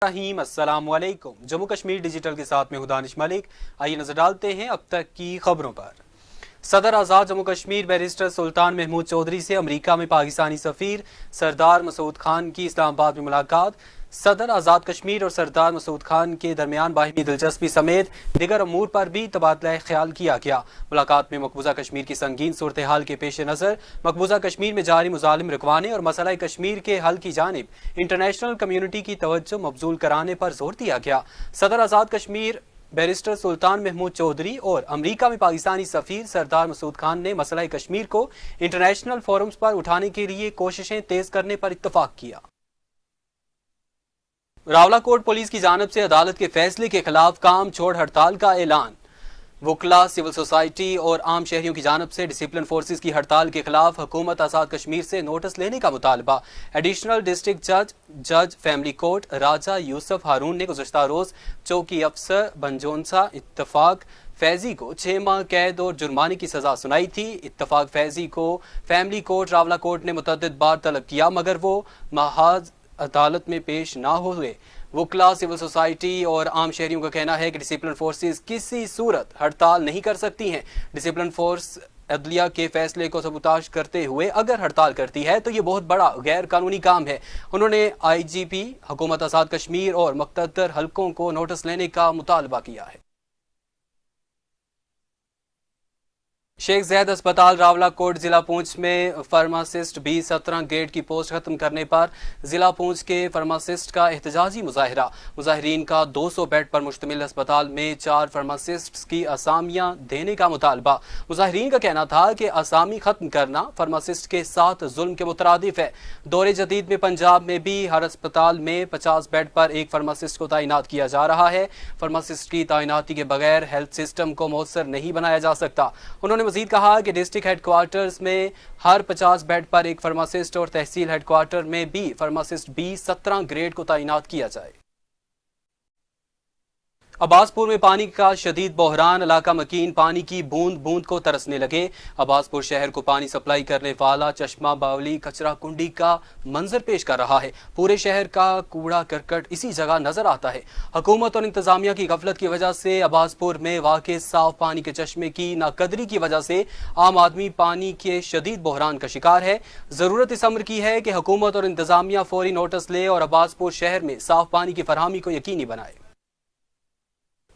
अस्सलाम वालेकुम। जम्मू कश्मीर डिजिटल के साथ में दानिश मलिक। आइए नजर डालते हैं अब तक की खबरों पर। सदर आज़ाद जम्मू कश्मीर बैरिस्टर सुल्तान महमूद चौधरी से अमेरिका में पाकिस्तानी सफीर सरदार मसूद खान की इस्लामाबाद में मुलाकात। सदर आज़ाद कश्मीर और सरदार मसूद खान के दरमियान बाहिमी दिलचस्पी समेत दिगर अमूर पर भी तबादला ख्याल किया गया। मुलाकात में मकबूजा कश्मीर की संगीन सूरत हाल के पेश नज़र मकबूजा कश्मीर में जारी मुजालिम रुकवाने और मसला कश्मीर के हल की जानिब इंटरनेशनल कम्यूनिटी की तवज्जो मबजूल कराने पर जोर दिया गया। सदर आज़ाद कश्मीर बैरिस्टर सुल्तान महमूद चौधरी और अमेरिका में पाकिस्तानी सफीर सरदार मसूद खान ने मसला कश्मीर को इंटरनेशनल फोरम्स पर उठाने के लिए कोशिशें तेज करने पर इत्तफाक किया। रावलाकोट पुलिस की जानिब से अदालत के फैसले के खिलाफ काम छोड़ हड़ताल का ऐलान। वकला, सिविल सोसाइटी और आम शहरियों की जानिब से डिसिप्लिन फोर्सेस की हड़ताल के खिलाफ हुकूमत आज़ाद कश्मीर से नोटिस लेने का मुतालबा। एडिशनल डिस्ट्रिक्ट जज फैमिली कोर्ट राजा यूसुफ हारून ने गुज़श्ता रोज चौकी अफसर बनजोनसा इत्तफाक फैजी को 6 माह कैद और जुर्माने की सजा सुनाई थी। इत्तफाक फैजी को फैमिली कोर्ट रावलाकोट ने मुतअद्दिद बार तलब किया मगर वो महाज अदालत में पेश ना हुए। वकला, सिविल सोसाइटी और आम शहरियों का कहना है कि डिसिप्लिन फोर्सेस किसी सूरत हड़ताल नहीं कर सकती हैं। डिसिप्लिन फोर्स अदलिया के फैसले को सबूताज करते हुए अगर हड़ताल करती है तो ये बहुत बड़ा गैर कानूनी काम है। उन्होंने IGP, हुकूमत आज़ाद कश्मीर और मुख्तदर हलकों को नोटिस लेने का मुतालबा किया है। शेख ज़ैद अस्पताल रावलाकोट जिला पूंछ में फार्मासिस्ट B17 ग्रेड की पोस्ट खत्म करने पर जिला पूंछ के फार्मासिस्ट का एहतजाजी मुजाहिरा। मुजाहिरीन का 200 बेड पर मुश्तमिल अस्पताल में 4 फार्मासिस्ट की असामियां देने का मुतालबा। मुजाहिरीन का कहना था कि असामी खत्म करना फार्मासिस्ट के साथ जुल्म के मुतरादिफ है। दौरे जदीद में पंजाब में भी हर अस्पताल में 50 बेड पर एक फार्मासिस्ट को तैनात किया जा रहा है। फार्मासिस्ट की तैनाती के बगैर हेल्थ सिस्टम को मौसर नहीं बनाया जा सकता। उन्होंने मजीद कहा कि डिस्ट्रिक्ट हेडक्वार्टर्स में हर 50 बेड पर एक फार्मासिस्ट और तहसील हेडक्वार्टर में भी फार्मासिस्ट B17 ग्रेड को तैनात किया जाए। अब्बासपुर में पानी का शदीद बहरान, इलाका मकीन पानी की बूंद बूंद को तरसने लगे। अब्बासपुर शहर को पानी सप्लाई करने वाला चश्मा बावली कचरा कुंडी का मंजर पेश कर रहा है। पूरे शहर का कूड़ा करकट इसी जगह नजर आता है। हुकूमत और इंतजामिया की गफलत की वजह से अब्बासपुर में वाक़े साफ पानी के चश्मे की नाकदरी की वजह से आम आदमी पानी के शदीद बहरान का शिकार है। जरूरत इस अमर की है कि हुकूमत और इंतजामिया फौरी नोटिस ले और अब्बासपुर शहर में साफ पानी की फरहमी को यकीनी बनाए।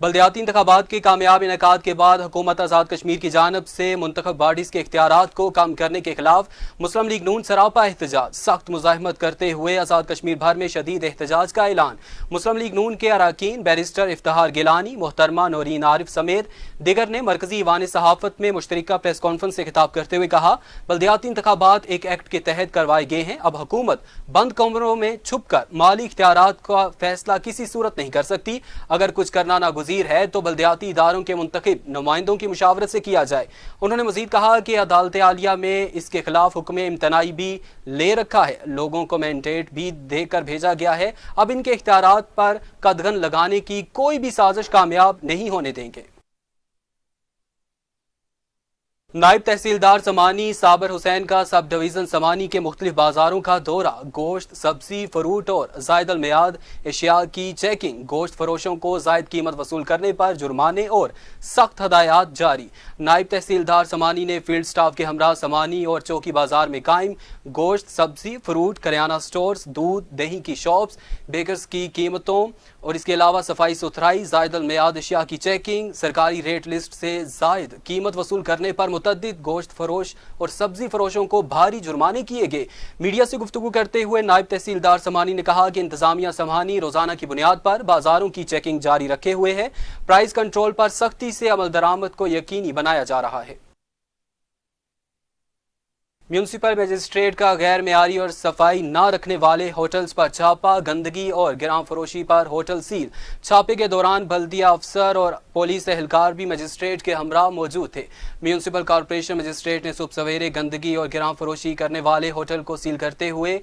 बल्दियाती इंतखाबात के कामयाब इनेकाद के बाद हुकूमत आज़ाद कश्मीर की जानिब से मुंतखब बॉडीज के इख्तियारात को कम करने के खिलाफ मुस्लिम लीग नून सरापा एहतजाज। सख्त मुजाहिमत करते हुए आज़ाद कश्मीर भर में शदीद एहतजाज का ऐलान। मुस्लिम लीग नून के अरकान बैरिस्टर इफ्तिखार गिलानी, मोहतरमा नौरीन आरिफ समेत दिगर ने मरकजी ईवान सहाफत में मुश्तरका प्रेस कॉन्फ्रेंस से खिताब करते हुए कहा, बल्दियाती इंतखाबात एक एक्ट के तहत करवाए गए हैं। अब हुकूमत बंद कमरों में छुप कर माली इख्तियारात का फैसला किसी सूरत नहीं कर सकती। अगर कुछ करना नागुज़ीर है तो बल्दियाती इदारों के मुंतखब नुमाइंदों की मुशावरत से किया जाए। उन्होंने मजीद कहा कि अदालत आलिया में इसके खिलाफ हुक्म इम्तनाई भी ले रखा है। लोगों को मैंडेट भी देकर भेजा गया है। अब इनके इख्तियारात पर कदगन लगाने की कोई भी साजिश कामयाब नहीं होने देंगे। नायब तहसीलदार समानी साबर हुसैन का सब डिवीज़न समानी के मुख्तलिफ बाजारों का दौरा। गोश्त, सब्जी, फ्रूट और जायद अलमियाद एशिया की चेकिंग। गोश्त फरोशों को जायद कीमत वसूल करने पर जुर्माने और सख्त हदायत जारी। नायब तहसीलदार समानी ने फील्ड स्टाफ के हमरा समानी और चौकी बाजार में कायम गोश्त, सब्जी, फ्रूट, करियाना स्टोर्स, दूध, दही की शॉप्स, बेकर्स की कीमतों और इसके अलावा सफाई सुथराई, जायद अलमियाद एशिया की चेकिंग, सरकारी रेट लिस्ट से जायद कीमत वसूल करने पर मुतअद्दिद गोश्त फरोश और सब्जी फरोशों को भारी जुर्माने किए गए। मीडिया से गुफ्तगू करते हुए नायब तहसीलदार समानी ने कहा कि इंतजामिया समानी रोजाना की बुनियाद पर बाजारों की चेकिंग जारी रखे हुए है। प्राइस कंट्रोल पर सख्ती से अमल दरामद को यकीनी बनाया जा रहा है। म्यूनिसिपल मजिस्ट्रेट का गैर मेयारी और सफाई न रखने वाले होटल्स पर छापा। गंदगी और गिराम फरोशी पर होटल सील। छापे के दौरान बल्दिया अफसर और पुलिस एहलकार भी मजिस्ट्रेट के हमरा मौजूद थे। म्यूनिसिपल कॉर्पोरेशन मजिस्ट्रेट ने सुबह सवेरे गंदगी और गिराम फरोशी करने वाले होटल को सील करते हुए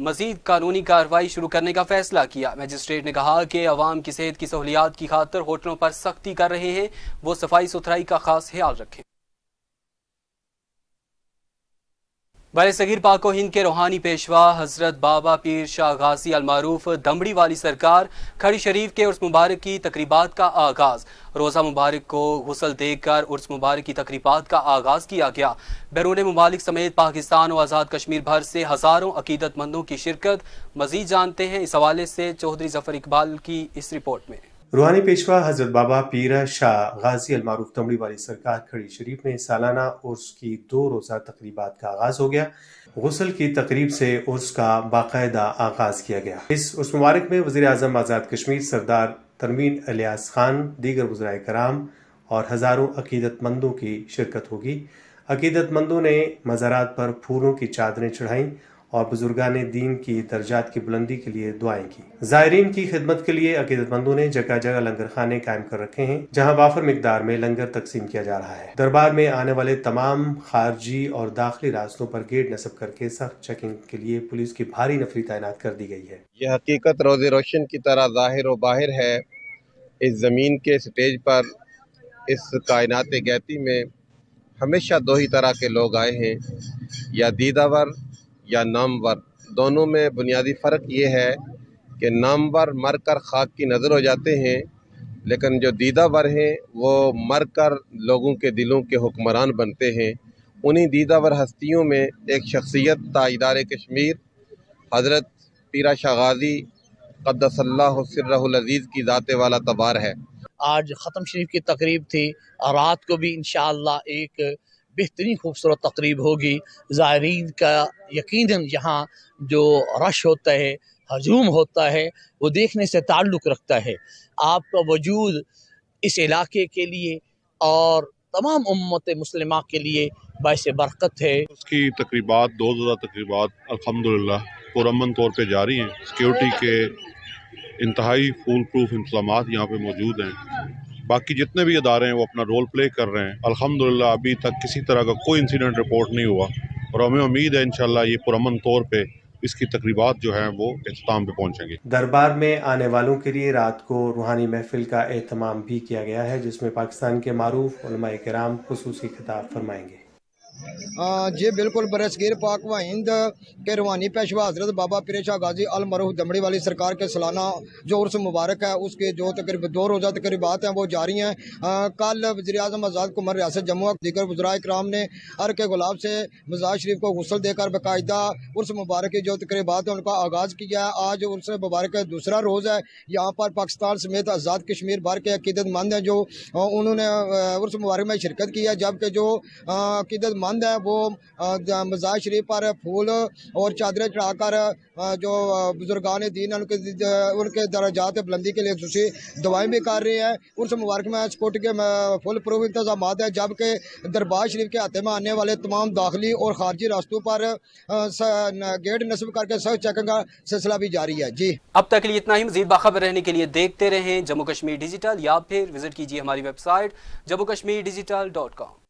मजीद कानूनी कार्रवाई शुरू करने का फैसला किया। मजिस्ट्रेट ने कहा कि अवाम की सेहत की सहूलियात की खातिर होटलों पर सख्ती कर रहे हैं, वो सफाई सुथराई का खास ख्याल रखें। बरसगीर पाक हिंद के रूहानी पेशवा हजरत बाबा पीर शाह गाजी अलमारूफ दमड़ी वाली सरकार खड़ी शरीफ के उर्स मुबारक की तकरीबात का आगाज। रोज़ा मुबारक को गुस्ल देकर उर्स मुबारक की तकरीबात का आगाज किया गया। बैरून मुमालिक समेत पाकिस्तान और आज़ाद कश्मीर भर से हज़ारों अकीदतमंदों की शिरकत। मज़ीद जानते हैं इस हवाले से चौधरी जफर इकबाल की इस रिपोर्ट में। रूहानी पेशवा हजरत बाबा पीर शाह गाजी अलमारूफ दमड़ी वाली सरकार खड़ी शरीफ में सालाना उर्स की 2 रोज़ा तकरीबात का आगाज हो गया। गुस्ल की तकरीब से उर्स का बाकायदा आगाज किया गया। इस उर्स मुबारक में वज़ीर आज़म आज़ाद कश्मीर सरदार तनवीन इलियास खान, दीगर वज़राए कराम और हज़ारों अकीदतमंदों की शिरकत होगी। अकीदतमंदों ने मज़ारात पर फूलों की चादरें चढ़ाईं और बुजुर्गान दीन की दर्जात की बुलंदी के लिए दुआएं की। ज़ायरीन की खिदमत के लिए अकीदतमंदों ने जगह जगह लंगर खाने कायम कर रखे हैं, जहां वाफर मिकदार में लंगर तकसीम किया जा रहा है। दरबार में आने वाले तमाम खारजी और दाखिली रास्तों पर गेट नस्ब करके सख्त चेकिंग के लिए पुलिस की भारी नफरी तैनात कर दी गई है। यह हकीकत रोज़े रोशन की तरह ज़ाहिर व बाहिर है। इस ज़मीन के स्टेज पर, इस कायनात गैती में हमेशा 2 ही तरह के लोग आए हैं, या दीदावर या नामवर। दोनों में बुनियादी फ़र्क ये है कि नामवर मर कर खाक की नज़र हो जाते हैं, लेकिन जो दीदावर हैं वो मर कर लोगों के दिलों के हुक्मरान बनते हैं। उन्हीं दीदावर हस्तियों में एक शख्सियत ताजदार कश्मीर हज़रत पीर शाह गाजी क़द्दसल्लाहु सिर्रहुल अज़ीज़ की ज़ात वाला तबार है। आज ख़त्म शरीफ की तकरीब थी और रात को भी इंशाअल्लाह एक बेहतरीन खूबसूरत तकरीब होगी। ज़ायरीन का यकीनन यहाँ जो रश होता है, हजूम होता है, वो देखने से ताल्लुक़ रखता है। आपका वजूद इस इलाके के लिए और तमाम उम्मत मुस्लिमा के लिए बाइस बरकत है। उसकी तकरीबात 2 रोज़ा तकरीबात अल्हम्दुलिल्लाह पुरअमन तौर पे जारी हैं। सिक्योरिटी के इंतहाई फूल प्रूफ इंतज़ामात यहाँ पे मौजूद हैं। बाकी जितने भी इदारे हैं वो अपना रोल प्ले कर रहे हैं। अल्हम्दुलिल्लाह अभी तक किसी तरह का कोई इंसिडेंट रिपोर्ट नहीं हुआ और हमें उम्मीद है इंशाल्लाह ये पुरअमन तौर पे इसकी तकरीबात जो हैं वो इख्तिताम पे पहुँचेंगी। दरबार में आने वालों के लिए रात को रूहानी महफिल का एहतमाम भी किया गया है, जिसमें पाकिस्तान के मारूफ उलमाए किराम खुसूसी खिताब फरमाएंगे। जी बिल्कुल, बरसगीर पाक व हिंद के रूहानी पेशवा हज़रत बाबा पीर शाह गाजी अलमरूफ दमड़ी वाली सरकार के सालाना जो उर्स मुबारक है उसके जो तकरीब 2 रोज़ा तकरीबात हैं वो जारी हैं। कल वज़ीर आज़म आज़ाद कुमार रियासत जम्मू दीगर वज़राए कराम ने अर्क गुलाब से मज़ार शरीफ को गुस्ल देकर बाकायदा उर्स मुबारक की जो तकरीबात हैं उनका आगाज़ किया है। आज उर्स मुबारक का दूसरा रोज़ है। यहाँ पर पाकिस्तान समेत आज़ाद कश्मीर भर के अकीदतमंद हैं जो उन्होंने उर्स मुबारक में शिरकत की है, जबकि जो अकीदतमंद है वो मज़ार शरीफ पर फूल और चादरें चढ़ाकर जो बुजुर्गान दीन उनके दर्जात बुलंदी के लिए खुशी दुआएं भी कर रहे हैं। उर्स मुबारक में सिक्योरिटी के फुल प्रूफ इंतजाम है, जबकि दरबार शरीफ के अहाते में आने वाले तमाम दाखिली और खारजी रास्तों पर गेट नस्ब करके सख्त चेकिंग का सिलसिला भी जारी है। जी अब तक के लिए इतना ही। मज़ीद बाखबर रहने के लिए देखते रहें जम्मू कश्मीर डिजिटल या फिर विजिट कीजिए हमारी वेबसाइट jammukashmirdigital.com।